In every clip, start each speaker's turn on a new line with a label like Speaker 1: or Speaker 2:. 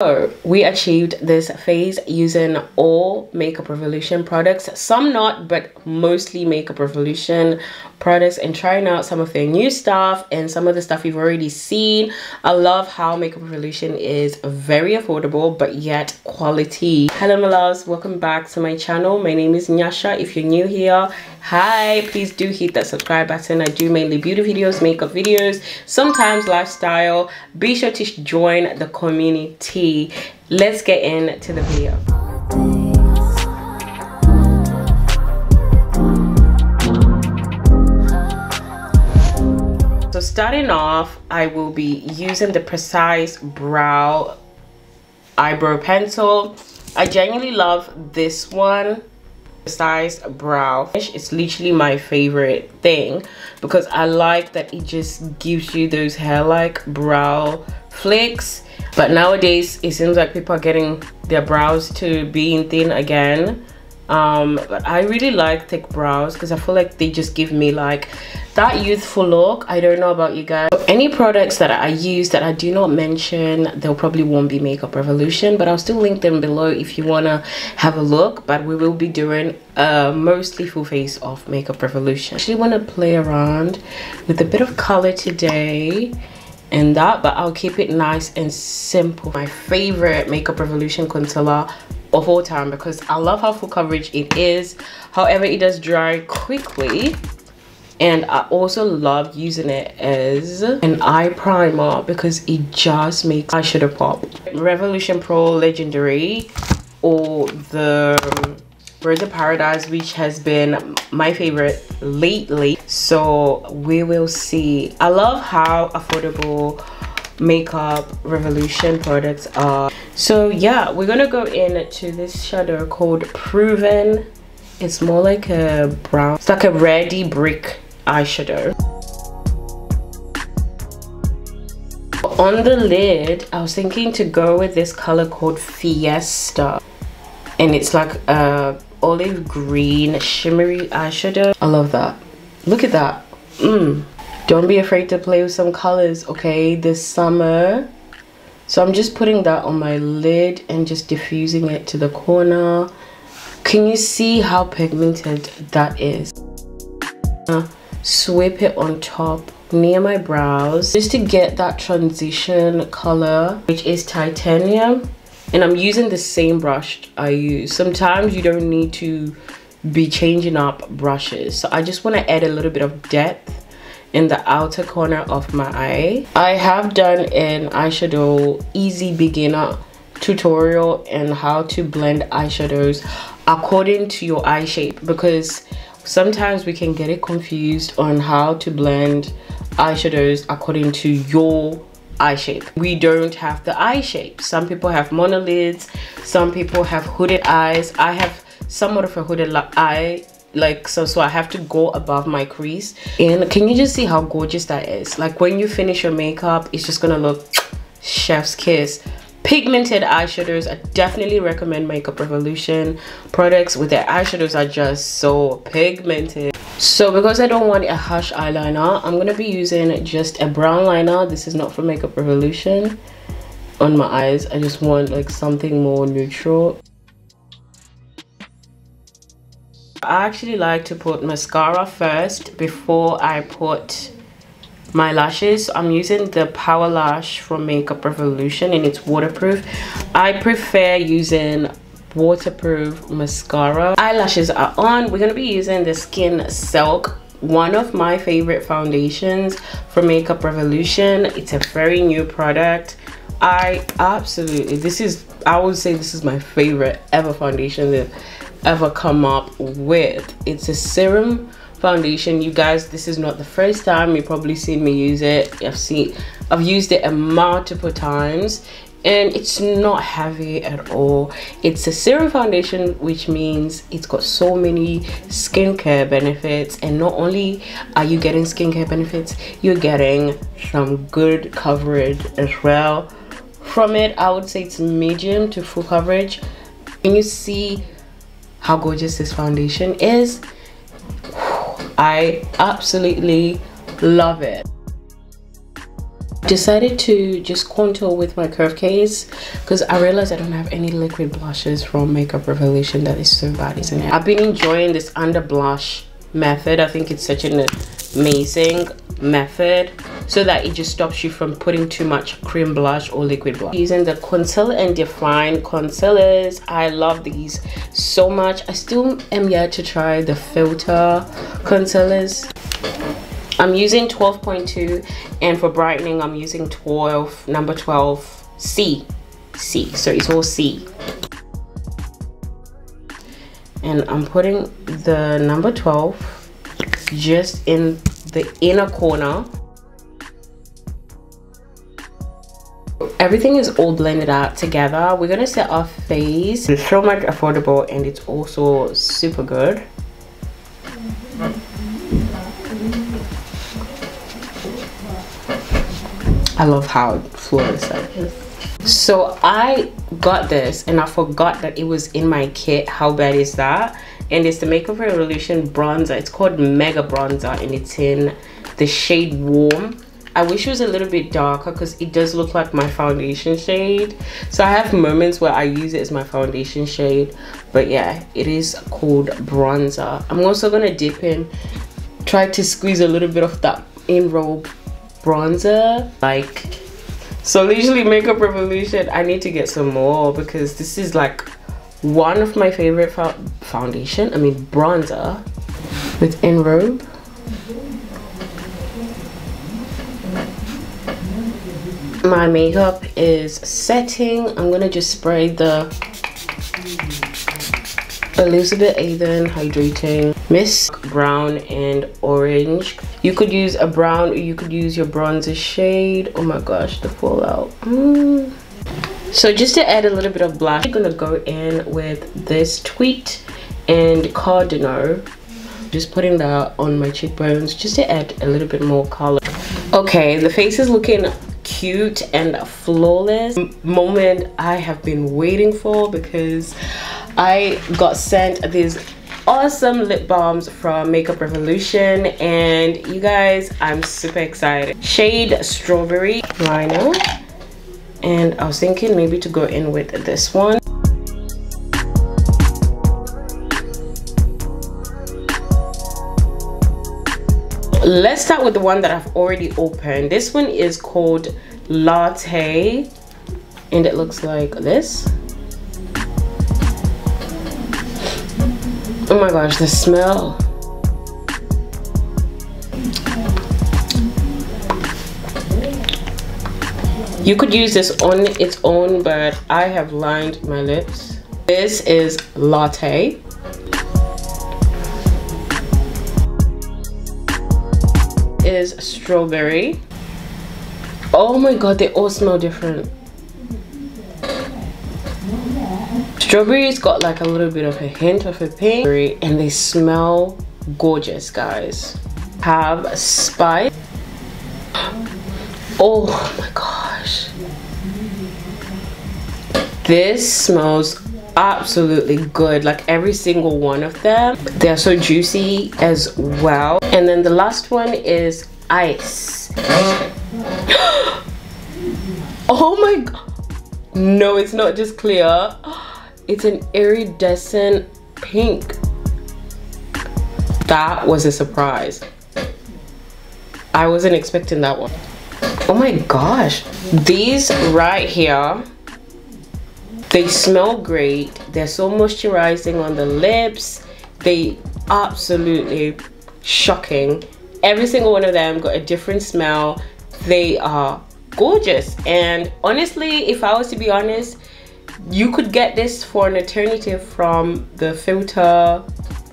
Speaker 1: So we achieved this phase using all Makeup Revolution products, some not, but mostly Makeup Revolution products, and trying out some of their new stuff and some of the stuff you've already seen. I love how Makeup Revolution is very affordable but yet quality. Hello my loves, welcome back to my channel. My name is Nyasha. If you're new here, hi, please do hit that subscribe button. I do mainly beauty videos, makeup videos, sometimes lifestyle. Be sure to join the community. Let's get into the video. So starting off, I will be using the Precise Brow Eyebrow Pencil. I genuinely love this one. Precise Brow. It's literally my favorite thing because I like that it just gives you those hair-like brow flicks. But nowadays it seems like people are getting their brows to being thin again. But I really like thick brows because I feel like they just give me like that youthful look. I don't know about you guys. So any products that I use that I do not mention, they'll probably won't be Makeup Revolution, but I'll still link them below if you want to have a look. But we will be doing mostly full face of Makeup Revolution. I actually want to play around with a bit of color today and that, but I'll keep it nice and simple. My favorite Makeup Revolution concealer of all time because I love how full coverage it is. However, it does dry quickly, and I also love using it as an eye primer because it just makes eyeshadow pop. Revolution Pro Legendary, or the Birds of Paradise, which has been my favorite lately, so we will see. I love how affordable Makeup Revolution products are. So yeah, we're gonna go into this shadow called Proven. It's more like a brown, it's like a ready brick eyeshadow. On the lid, I was thinking to go with this color called Fiesta, and it's like a olive green shimmery eyeshadow. I love that. Look at that. Don't be afraid to play with some colors, okay, this summer. So I'm just putting that on my lid and just diffusing it to the corner. Can you see how pigmented that is? Sweep it on top near my brows just to get that transition color, which is titanium. And I'm using the same brush I use. Sometimes you don't need to be changing up brushes. So I just want to add a little bit of depth in the outer corner of my eye. I have done an eyeshadow easy beginner tutorial on how to blend eyeshadows according to your eye shape, because sometimes we can get it confused on how to blend eyeshadows according to your eye shape. We don't have the eye shape. Some people have monolids, some people have hooded eyes. I have somewhat of a hooded eye, like so I have to go above my crease. And can you just see how gorgeous that is? Like when you finish your makeup, it's just gonna look chef's kiss. Pigmented eyeshadows, I definitely recommend Makeup Revolution products with their eyeshadows are just so pigmented. So because I don't want a harsh eyeliner, I'm gonna be using just a brown liner. This is not from Makeup Revolution on my eyes. I just want like something more neutral. I actually like to put mascara first before I put my lashes. I'm using the Power Lash from Makeup Revolution and it's waterproof. I prefer using waterproof mascara. Eyelashes are on. We're going to be using the Skin Silk, one of my favorite foundations from Makeup Revolution. It's a very new product. I absolutely, I would say this is my favorite ever foundation they've ever come up with. It's a serum foundation, you guys. This is not the first time you've probably seen me use it. I've used it multiple times and it's not heavy at all. It's a serum foundation, which means it's got so many skincare benefits, and not only are you getting skincare benefits, you're getting some good coverage as well from it. I would say it's medium to full coverage. Can you see how gorgeous this foundation is? I absolutely love it. Decided to just contour with my curve case because I realized I don't have any liquid blushes from Makeup Revolution. That is so bad, isn't it? I've been enjoying this under blush method. I think it's such an amazing method so that it just stops you from putting too much cream blush or liquid blush. Using the Concealer and Define concealers. I love these so much. I still am yet to try the filter concealers. I'm using 12.2, and for brightening I'm using number 12 C, so it's all C. And I'm putting the number 12 just in the inner corner. Everything is all blended out together. We're gonna set our face. It's so much affordable and it's also super good. I love how flawless that is. So I got this and I forgot that it was in my kit. How bad is that? And it's the Makeup Revolution bronzer. It's called Mega Bronzer and it's in the shade Warm. I wish it was a little bit darker because it does look like my foundation shade. So I have moments where I use it as my foundation shade. But yeah, it is called bronzer. I'm also gonna dip in, try to squeeze a little bit of that in-roll bronzer. So literally Makeup Revolution, I need to get some more because this is like one of my favorite bronzer with Enrobe. My makeup is setting. I'm gonna just spray the Elizabeth Arden Hydrating Mist Brown and Orange. You could use a brown or you could use your bronzer shade. Oh my gosh, the fallout. So just to add a little bit of blush, I'm gonna go in with this Tweet and Cardinal. Just putting that on my cheekbones just to add a little bit more color. Okay, the face is looking cute and flawless. Moment I have been waiting for because I got sent these awesome lip balms from Makeup Revolution and you guys, I'm super excited. Shade Strawberry Liner, and I was thinking maybe to go in with this one. Let's start with the one that I've already opened. This one is called Latte and it looks like this. Oh my gosh, the smell. You could use this on its own, but I have lined my lips. This is Latte. Is Strawberry. Oh my god, they all smell different. Strawberry's got like a little bit of a hint of a pink and they smell gorgeous, guys. Have Spice. Oh my gosh, this smells absolutely good. Like every single one of them, they're so juicy as well. And then the last one is Ice. Oh my god, no, it's not just clear, it's an iridescent pink. That was a surprise. I wasn't expecting that one. Oh my gosh, these right here, they smell great. They're so moisturizing on the lips. They absolutely shocking. Every single one of them got a different smell. They are gorgeous. And honestly, if I was to be honest, you could get this for an alternative from the filter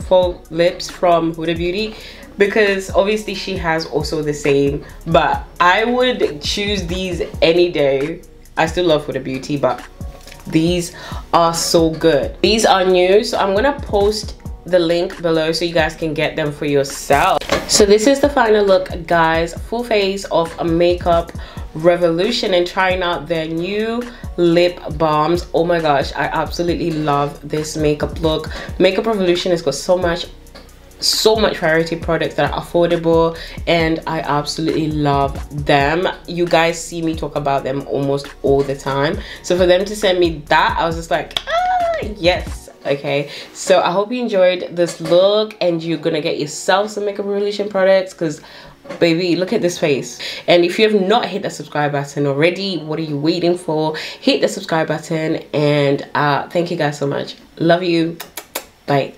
Speaker 1: for lips from Huda Beauty, because obviously she has also the same, but I would choose these any day. I still love Huda Beauty, but these are so good. These are new, so I'm gonna post the link below so you guys can get them for yourself. So this is the final look, guys. Full face of a Makeup Revolution and trying out their new lip balms. Oh my gosh, I absolutely love this makeup look. Makeup Revolution has got so much so much variety products that are affordable, and I absolutely love them. You guys see me talk about them almost all the time, so for them to send me that, I was just like, ah, yes. Okay, so I hope you enjoyed this look and you're gonna get yourself some makeup revolution products, because baby, look at this face. And if you have not hit the subscribe button already, what are you waiting for? Hit the subscribe button, and thank you guys so much. Love you. Bye.